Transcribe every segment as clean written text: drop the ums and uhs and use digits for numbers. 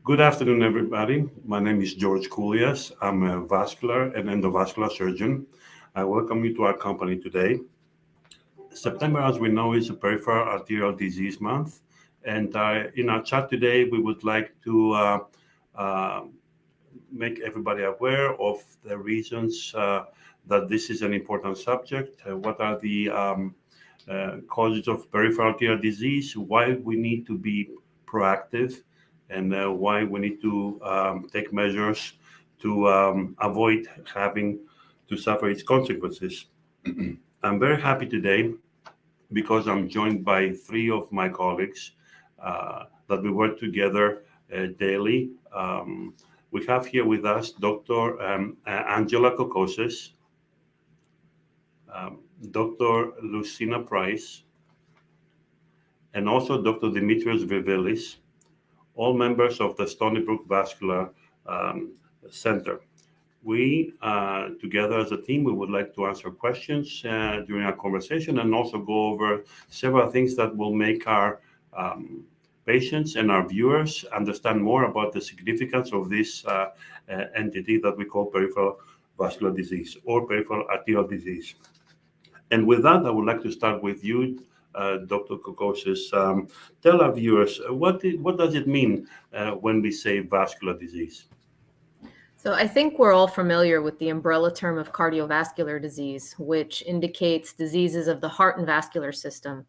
Good afternoon, everybody. My name is George Coulias. I'm a vascular and endovascular surgeon. I welcome you to our company today. September, as we know, is a peripheral arterial disease month. And in our chat today, we would like to uh, make everybody aware of the reasons that this is an important subject. What are the causes of peripheral arterial disease? Why we need to be proactive, and why we need to take measures to avoid having to suffer its consequences. I'm very happy today because I'm joined by three of my colleagues that we work together daily. We have here with us Dr. Angela Kokoses, Dr. Lucina Price, and also Dr. Dimitrios Vivilis, all members of the Stony Brook Vascular Center. We, together as a team, we would like to answer questions during our conversation and also go over several things that will make our patients and our viewers understand more about the significance of this entity that we call peripheral vascular disease or peripheral arterial disease. And with that, I would like to start with you, Dr. Kokoses. Tell our viewers, what does it mean when we say vascular disease? So I think we're all familiar with the umbrella term of cardiovascular disease, which indicates diseases of the heart and vascular system.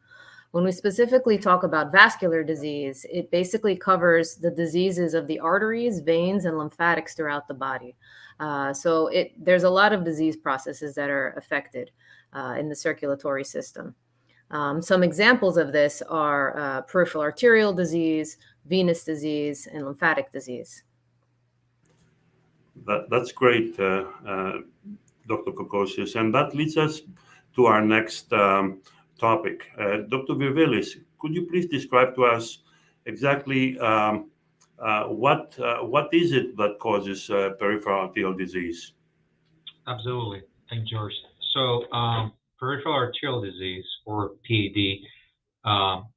When we specifically talk about vascular disease, it basically covers the diseases of the arteries, veins, and lymphatics throughout the body. There's a lot of disease processes that are affected in the circulatory system. Some examples of this are peripheral arterial disease, venous disease, and lymphatic disease. That's great, Dr. Kokoses. And that leads us to our next topic. Dr. Vivilis, could you please describe to us exactly what is it that causes peripheral arterial disease? Absolutely. Thank you, George. So peripheral arterial disease, or PAD,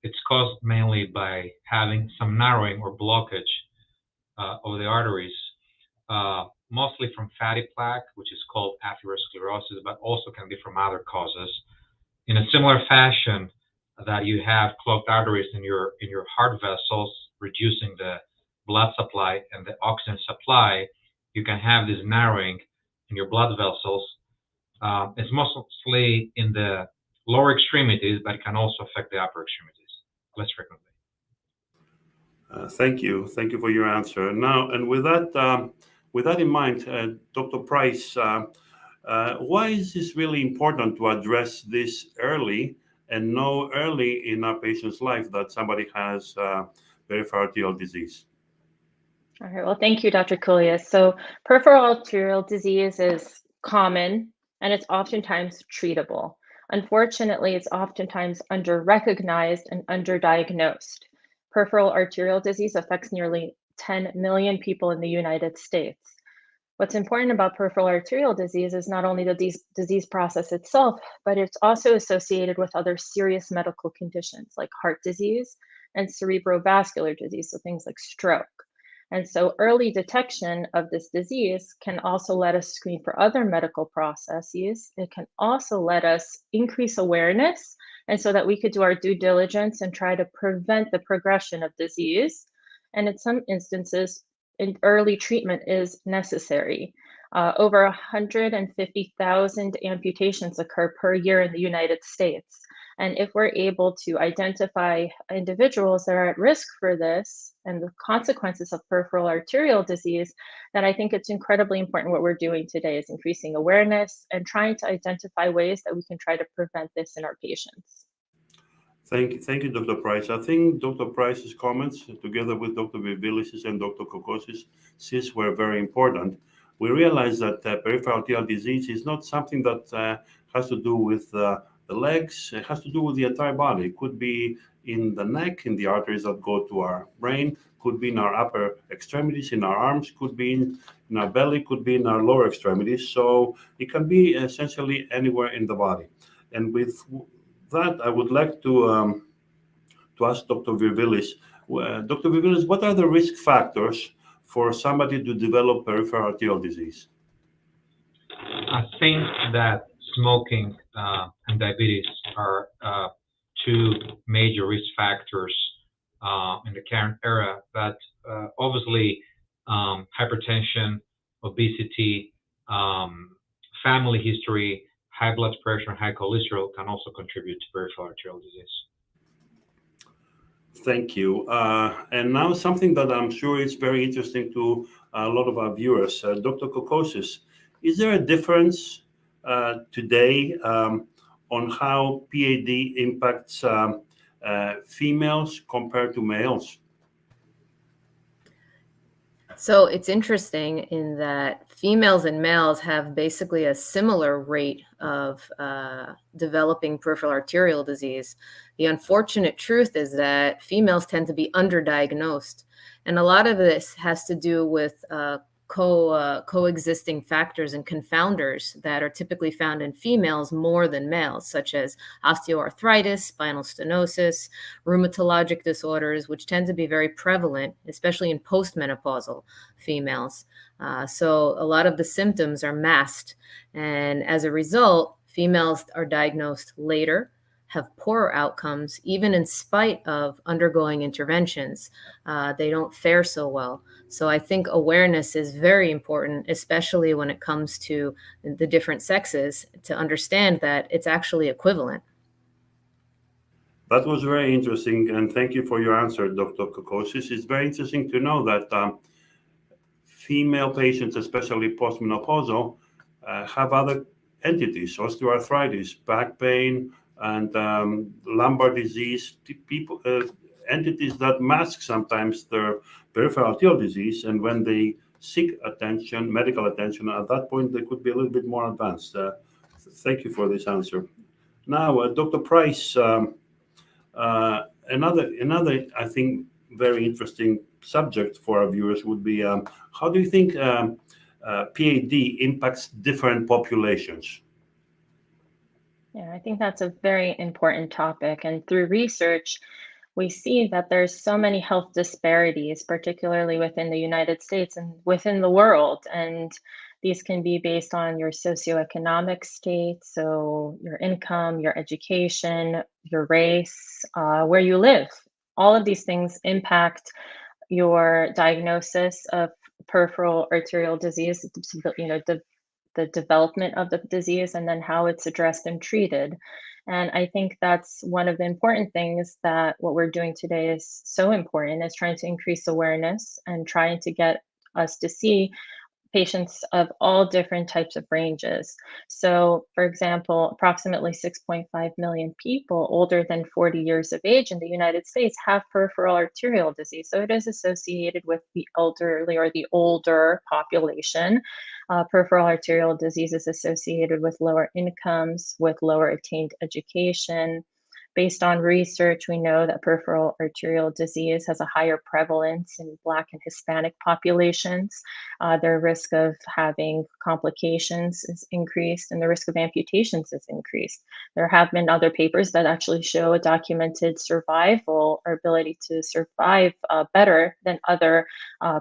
it's caused mainly by having some narrowing or blockage of the arteries, mostly from fatty plaque, which is called atherosclerosis, but also can be from other causes. In a similar fashion that you have clogged arteries in your heart vessels, reducing the blood supply and the oxygen supply, you can have this narrowing in your blood vessels. It's mostly in the lower extremities, but it can also affect the upper extremities less frequently. Thank you for your answer. Now, and with that in mind, Dr. Price, why is this really important to address this early and know early in our patient's life that somebody has peripheral arterial disease? All right, well, thank you, Dr. Coulias. So peripheral arterial disease is common and it's oftentimes treatable. Unfortunately, it's oftentimes under-recognized and underdiagnosed. Peripheral arterial disease affects nearly 10 million people in the United States. What's important about peripheral arterial disease is not only the disease process itself, but it's also associated with other serious medical conditions like heart disease and cerebrovascular disease, so things like stroke. And so early detection of this disease can also let us screen for other medical processes. It can also let us increase awareness, and so that we could do our due diligence and try to prevent the progression of disease. And in some instances, early treatment is necessary. Over 150,000 amputations occur per year in the United States. And if we're able to identify individuals that are at risk for this and the consequences of peripheral arterial disease, then I think it's incredibly important. What we're doing today is increasing awareness and trying to identify ways that we can try to prevent this in our patients. Thank you, Dr. Price. I think Dr. Price's comments, together with Dr. Vivilis and Dr. Kokoses, were very important. We realize that peripheral arterial disease is not something that has to do with the legs. It has to do with the entire body. It could be in the neck, in the arteries that go to our brain, could be in our upper extremities, in our arms, could be in our belly, could be in our lower extremities. So it can be essentially anywhere in the body. And with that, I would like to ask Dr. Vivilis, Dr. Vivilis, what are the risk factors for somebody to develop peripheral arterial disease? I think that smoking and diabetes are two major risk factors in the current era, but obviously hypertension, obesity, family history, high blood pressure, and high cholesterol can also contribute to peripheral arterial disease. Thank you. And now something that I'm sure is very interesting to a lot of our viewers. Dr. Kokosis, is there a difference today on how PAD impacts females compared to males? So it's interesting in that females and males have basically a similar rate of developing peripheral arterial disease. The unfortunate truth is that females tend to be underdiagnosed. And a lot of this has to do with coexisting factors and confounders that are typically found in females more than males, such as osteoarthritis, spinal stenosis, rheumatologic disorders, which tend to be very prevalent, especially in postmenopausal females. So a lot of the symptoms are masked. And as a result, females are diagnosed later, have poorer outcomes, even in spite of undergoing interventions. They don't fare so well. So I think awareness is very important, especially when it comes to the different sexes, to understand that it's actually equivalent. That was very interesting, and thank you for your answer, Dr. Kokosis. It's very interesting to know that female patients, especially postmenopausal, have other entities, osteoarthritis, back pain, and lumbar disease, entities that mask sometimes their peripheral arterial disease, and when they seek attention, medical attention, at that point they could be a little bit more advanced. Thank you for this answer. Now, Dr. Price, another I think very interesting subject for our viewers would be how do you think PAD impacts different populations? Yeah, I think that's a very important topic. And through research, we see that there's so many health disparities, particularly within the United States and within the world. And these can be based on your socioeconomic state, so your income, your education, your race, where you live. All of these things impact your diagnosis of peripheral arterial disease, the development of the disease, and then how it's addressed and treated. And I think that's one of the important things that what we're doing today is so important, is trying to increase awareness and trying to get us to see patients of all different types of ranges. So, for example, approximately 6.5 million people older than 40 years of age in the United States have peripheral arterial disease. So it is associated with the elderly or the older population. Peripheral arterial disease is associated with lower incomes, with lower attained education. Based on research, we know that peripheral arterial disease has a higher prevalence in Black and Hispanic populations. Their risk of having complications is increased, and the risk of amputations is increased. There have been other papers that actually show a documented survival or ability to survive better than other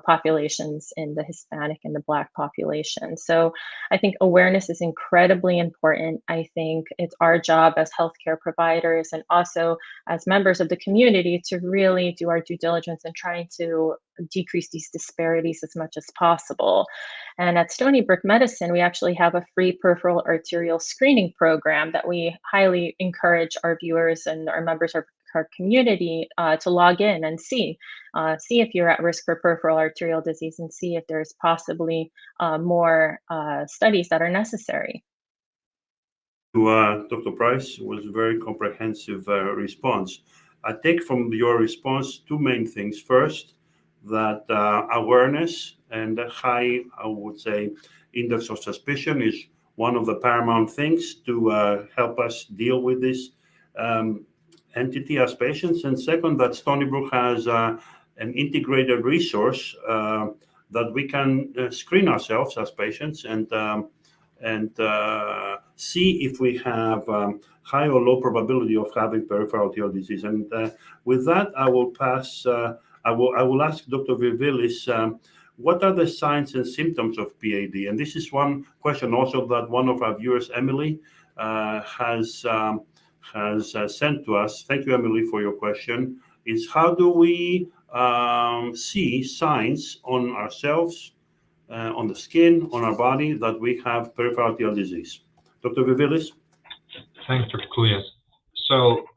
populations in the Hispanic and the Black population. So I think awareness is incredibly important. I think it's our job as healthcare providers and also as members of the community to really do our due diligence in trying to decrease these disparities as much as possible. And at Stony Brook Medicine, we actually have a free peripheral arterial screening program that we highly encourage our viewers and our members of our community to log in and see if you're at risk for peripheral arterial disease and see if there's possibly more studies that are necessary. Dr. Price, was a very comprehensive response. I take from your response two main things. First, that awareness and a high, I would say, index of suspicion is one of the paramount things to help us deal with this entity as patients. And second, that Stony Brook has an integrated resource that we can screen ourselves as patients and see if we have high or low probability of having peripheral arterial disease. And with that, I will pass. I will ask Dr. Virbilis, what are the signs and symptoms of PAD? And this is one question also that one of our viewers, Emily, has sent to us. Thank you, Emily, for your question. Is how do we see signs on ourselves, on the skin, on our body that we have peripheral arterial disease? Dr. Virbilis? Thanks, Dr. Koulias. So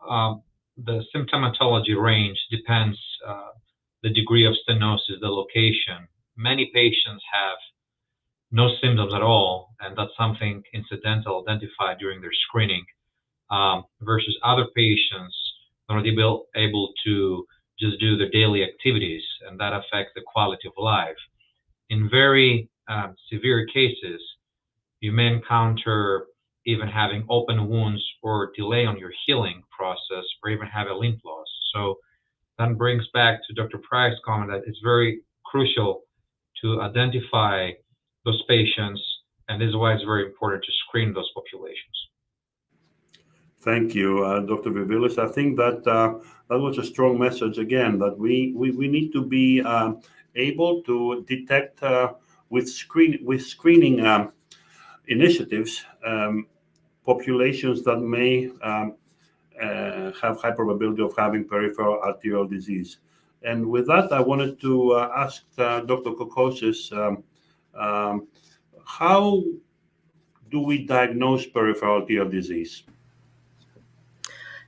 the symptomatology range depends the degree of stenosis, the location. Many patients have no symptoms at all, and that's something incidental identified during their screening, versus other patients not able to just do their daily activities, and that affects the quality of life. In very severe cases, you may encounter even having open wounds or delay on your healing process, or even have a lymph loss. So that brings back to Dr. Price's comment that it's very crucial to identify those patients, and this is why it's very important to screen those populations. Thank you, Dr. Virbilis. I think that that was a strong message again, that we need to be able to detect with screening initiatives populations that may have high probability of having peripheral arterial disease. And with that, I wanted to ask Dr. Kokosis, how do we diagnose peripheral arterial disease?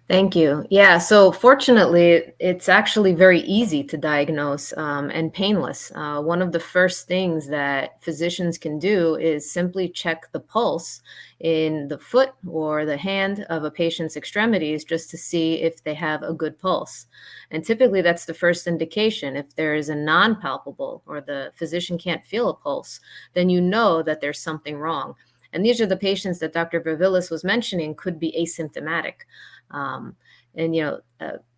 Thank you. Yeah, so fortunately, it's actually very easy to diagnose and painless. One of the first things that physicians can do is simply check the pulse in the foot or the hand of a patient's extremities just to see if they have a good pulse. And typically, that's the first indication. If there is a non-palpable or the physician can't feel a pulse, then you know that there's something wrong. And these are the patients that Dr. Virbilis was mentioning could be asymptomatic.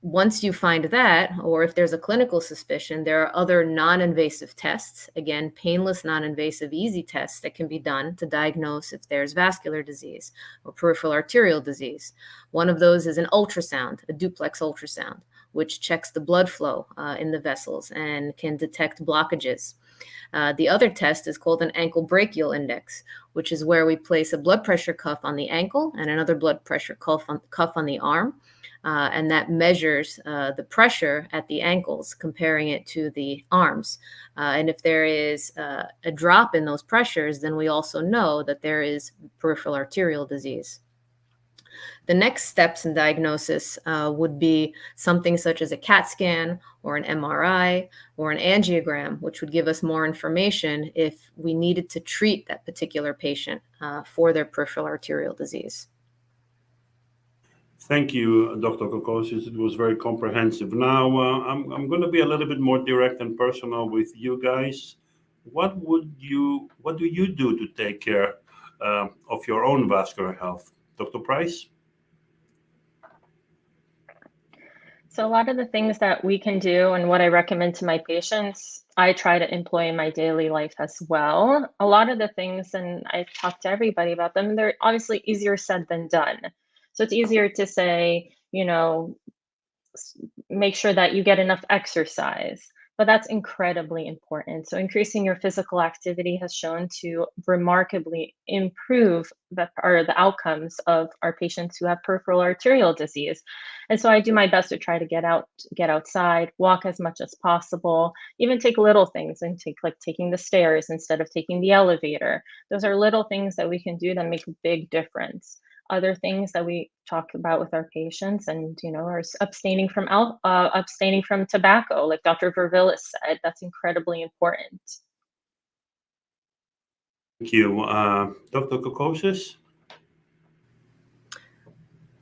Once you find that, or if there's a clinical suspicion, there are other non-invasive tests, again, painless, non-invasive, easy tests that can be done to diagnose if there's vascular disease or peripheral arterial disease. One of those is an ultrasound, a duplex ultrasound, which checks the blood flow in the vessels and can detect blockages. The other test is called an ankle brachial index, which is where we place a blood pressure cuff on the ankle and another blood pressure cuff on the arm. And that measures the pressure at the ankles, comparing it to the arms. And if there is a drop in those pressures, then we also know that there is peripheral arterial disease. The next steps in diagnosis would be something such as a CAT scan or an MRI or an angiogram, which would give us more information if we needed to treat that particular patient for their peripheral arterial disease. Thank you, Dr. Kokosis. It was very comprehensive. Now, I'm going to be a little bit more direct and personal with you guys. What do you do to take care of your own vascular health? Dr. Price? So a lot of the things that we can do and what I recommend to my patients, I try to employ in my daily life as well. A lot of the things, and I've talked to everybody about them, they're obviously easier said than done. So it's easier to say, make sure that you get enough exercise, but that's incredibly important. So increasing your physical activity has shown to remarkably improve the outcomes of our patients who have peripheral arterial disease. And so I do my best to try to get outside, walk as much as possible, even take little things and taking the stairs instead of taking the elevator. Those are little things that we can do that make a big difference. Other things that we talk about with our patients, and are abstaining from tobacco, like Dr. Virbilis said. That's incredibly important. Thank you, Dr. Kokosis.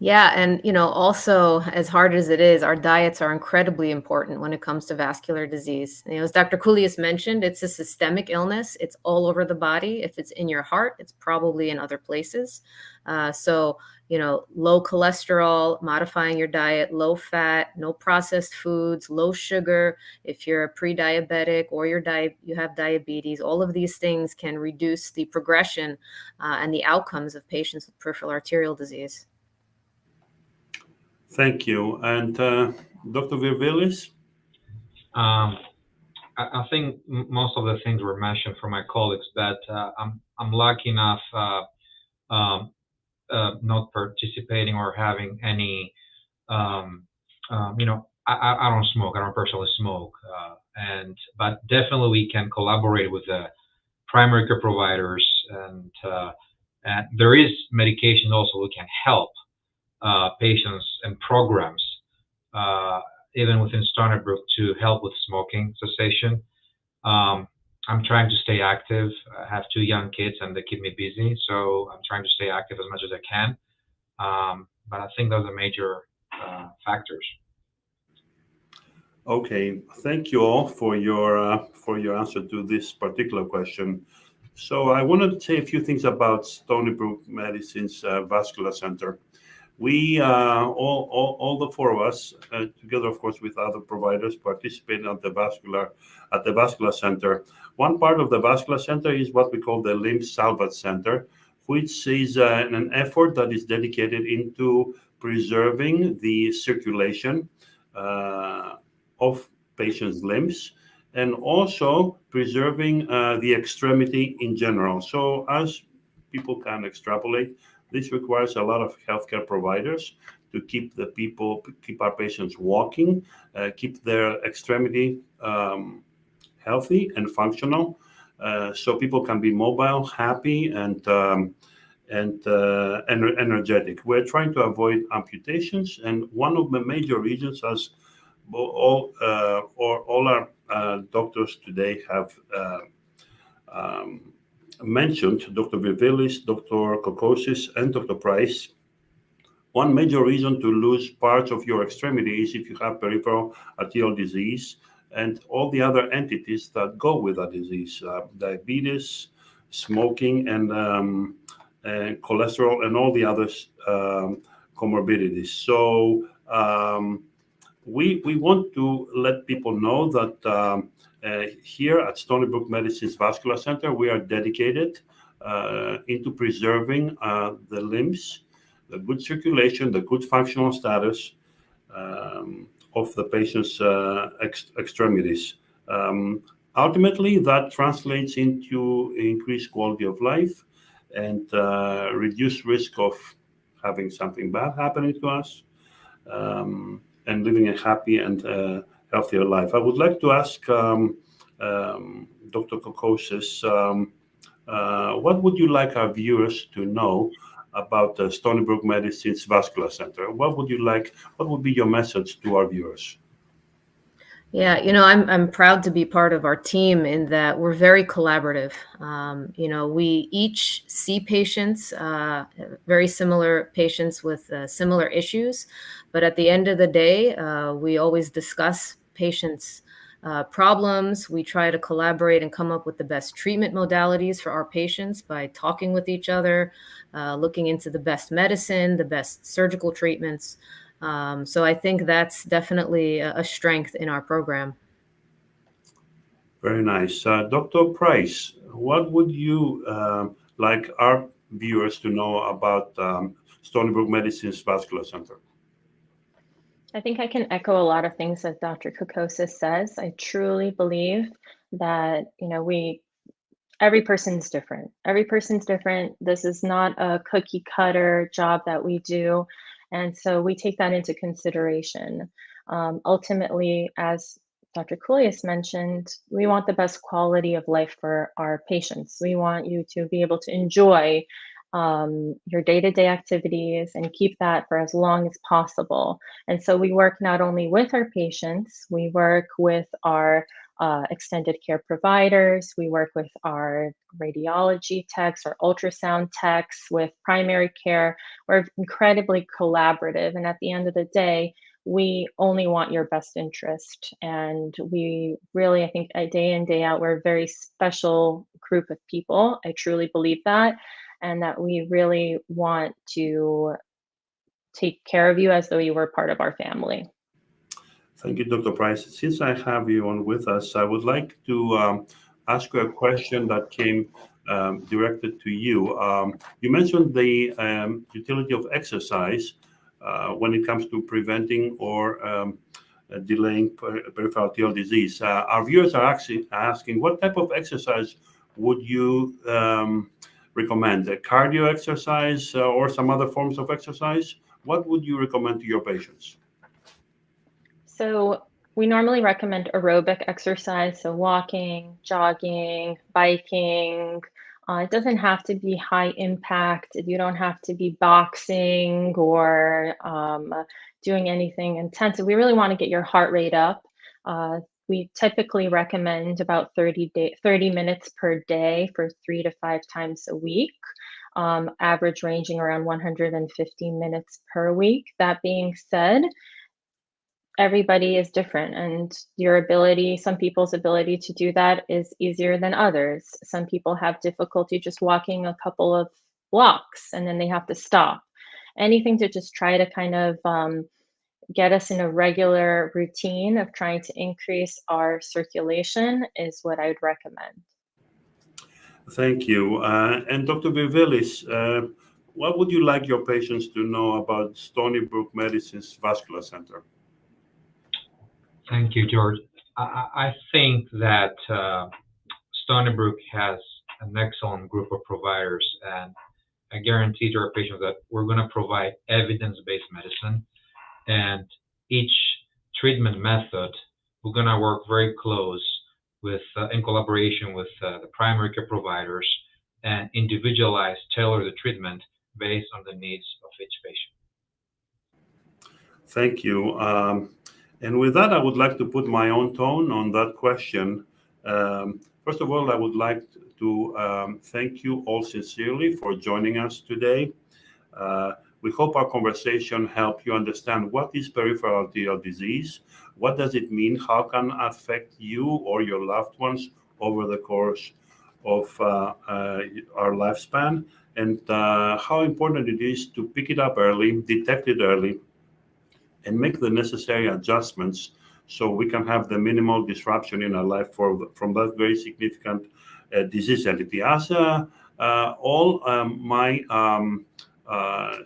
Yeah, and also as hard as it is, our diets are incredibly important when it comes to vascular disease. As Dr. Kulias mentioned, it's a systemic illness. It's all over the body. If it's in your heart, it's probably in other places. So, low cholesterol, modifying your diet, low fat, no processed foods, low sugar. If you're a pre-diabetic or you have diabetes, all of these things can reduce the progression and the outcomes of patients with peripheral arterial disease. Thank you. And Dr. Virbilis? I think most of the things were mentioned from my colleagues, but I'm lucky enough not participating or having any. I don't smoke. I don't personally smoke, but definitely we can collaborate with the primary care providers, and there is medication also who can help patients and programs, even within Stony Brook, to help with smoking cessation. I'm trying to stay active. I have 2 young kids and they keep me busy, so I'm trying to stay active as much as I can. But I think those are major factors. Okay, thank you all for your answer to this particular question. So I wanted to say a few things about Stony Brook Medicine's Vascular Center. We all the 4 of us together, of course, with other providers, participate at the vascular center. One part of the vascular center is what we call the Limb Salvage Center, which is an effort that is dedicated into preserving the circulation of patients' limbs, and also preserving the extremity in general. So as people can extrapolate, this requires a lot of healthcare providers to keep our patients walking, keep their extremity healthy and functional, so people can be mobile, happy, and energetic. We're trying to avoid amputations, and one of the major reasons, as all our doctors today have mentioned, Dr. Virbilis, Dr. Kokosis, and Dr. Price, one major reason to lose parts of your extremity is if you have peripheral arterial disease and all the other entities that go with that disease, diabetes, smoking, and cholesterol, and all the other comorbidities. So we want to let people know that here at Stony Brook Medicine's Vascular Center, we are dedicated into preserving the limbs, the good circulation, the good functional status of the patient's extremities. Ultimately, that translates into increased quality of life and reduced risk of having something bad happening to us, and living a happy and healthier life. I would like to ask Dr. Kokosis, what would you like our viewers to know about Stony Brook Medicine's Vascular Center? What would be your message to our viewers? Yeah, I'm proud to be part of our team in that we're very collaborative. We each see patients, very similar patients with similar issues, but at the end of the day, we always discuss patients' problems. We try to collaborate and come up with the best treatment modalities for our patients by talking with each other, looking into the best medicine, the best surgical treatments. So I think that's definitely a strength in our program. Very nice. Dr. Price, what would you like our viewers to know about Stony Brook Medicine's Vascular Center? I think I can echo a lot of things that Dr. Kokosis says. I truly believe that, every person's different. Every person's different. This is not a cookie cutter job that we do. And so we take that into consideration. Ultimately, as Dr. Kulias mentioned, we want the best quality of life for our patients. We want you to be able to enjoy your day-to-day activities and keep that for as long as possible. And so we work not only with our patients, we work with our extended care providers. We work with our radiology techs, our ultrasound techs, with primary care. We're incredibly collaborative. And at the end of the day, we only want your best interest. And we really, I think, day in, day out, we're a very special group of people. I truly believe that. And that we really want to take care of you as though you were part of our family. Thank you, Dr. Price. Since I have you on with us, I would like to ask you a question that came directed to you. You mentioned the utility of exercise when it comes to preventing or delaying peripheral arterial disease. Our viewers are actually asking, what type of exercise would you recommend? A cardio exercise or some other forms of exercise? What would you recommend to your patients? So we normally recommend aerobic exercise, so walking, jogging, biking. It doesn't have to be high impact. You don't have to be boxing or doing anything intensive. We really want to get your heart rate up. We typically recommend about 30 minutes per day for 3 to 5 times a week, average ranging around 150 minutes per week. That being said, everybody is different, and some people's ability to do that is easier than others. Some people have difficulty just walking a couple of blocks and then they have to stop. Anything to just try to kind of get us in a regular routine of trying to increase our circulation is what I'd recommend. Thank you. And Dr. Virvelis, what would you like your patients to know about Stony Brook Medicine's Vascular Center? Thank you, George. I think that Stony Brook has an excellent group of providers, and I guarantee to our patients that we're going to provide evidence-based medicine, and each treatment method, we're going to work very close with, in collaboration with the primary care providers, and individualize, tailor the treatment based on the needs of each patient. Thank you. And with that, I would like to put my own tone on that question. First of all, I would like to thank you all sincerely for joining us today. We hope our conversation helped you understand what is peripheral arterial disease, what does it mean, how can it affect you or your loved ones over the course of our lifespan, and how important it is to pick it up early, detect it early, and make the necessary adjustments so we can have the minimal disruption in our life from that very significant disease entity. As all my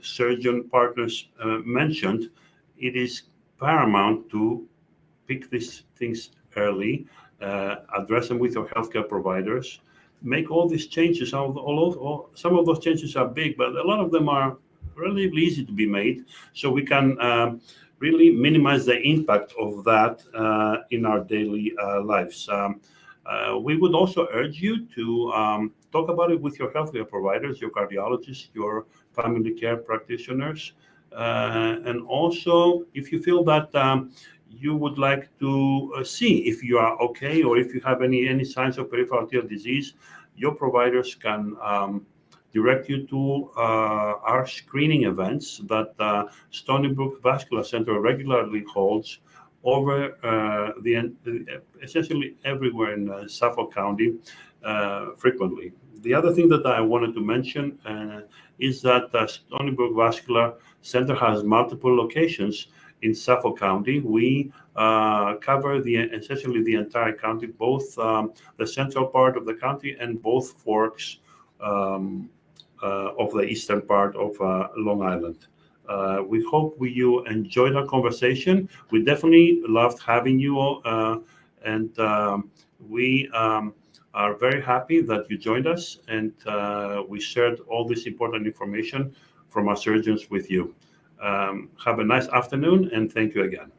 surgeon partners mentioned, it is paramount to pick these things early, address them with your healthcare providers, make all these changes. Some of those changes are big, but a lot of them are relatively easy to be made, so we can really minimize the impact of that in our daily lives. We would also urge you to talk about it with your healthcare providers, your cardiologists, your family care practitioners, and also if you feel that you would like to see if you are okay or if you have any signs of peripheral arterial disease, your providers can direct you to our screening events that Stony Brook Vascular Center regularly holds over essentially everywhere in Suffolk County frequently. The other thing that I wanted to mention is that Stony Brook Vascular Center has multiple locations in Suffolk County. We cover essentially the entire county, both the central part of the county and both forks of the eastern part of Long Island. We hope you enjoyed our conversation. We definitely loved having you all, and we are very happy that you joined us, and we shared all this important information from our surgeons with you. Have a nice afternoon, and thank you again.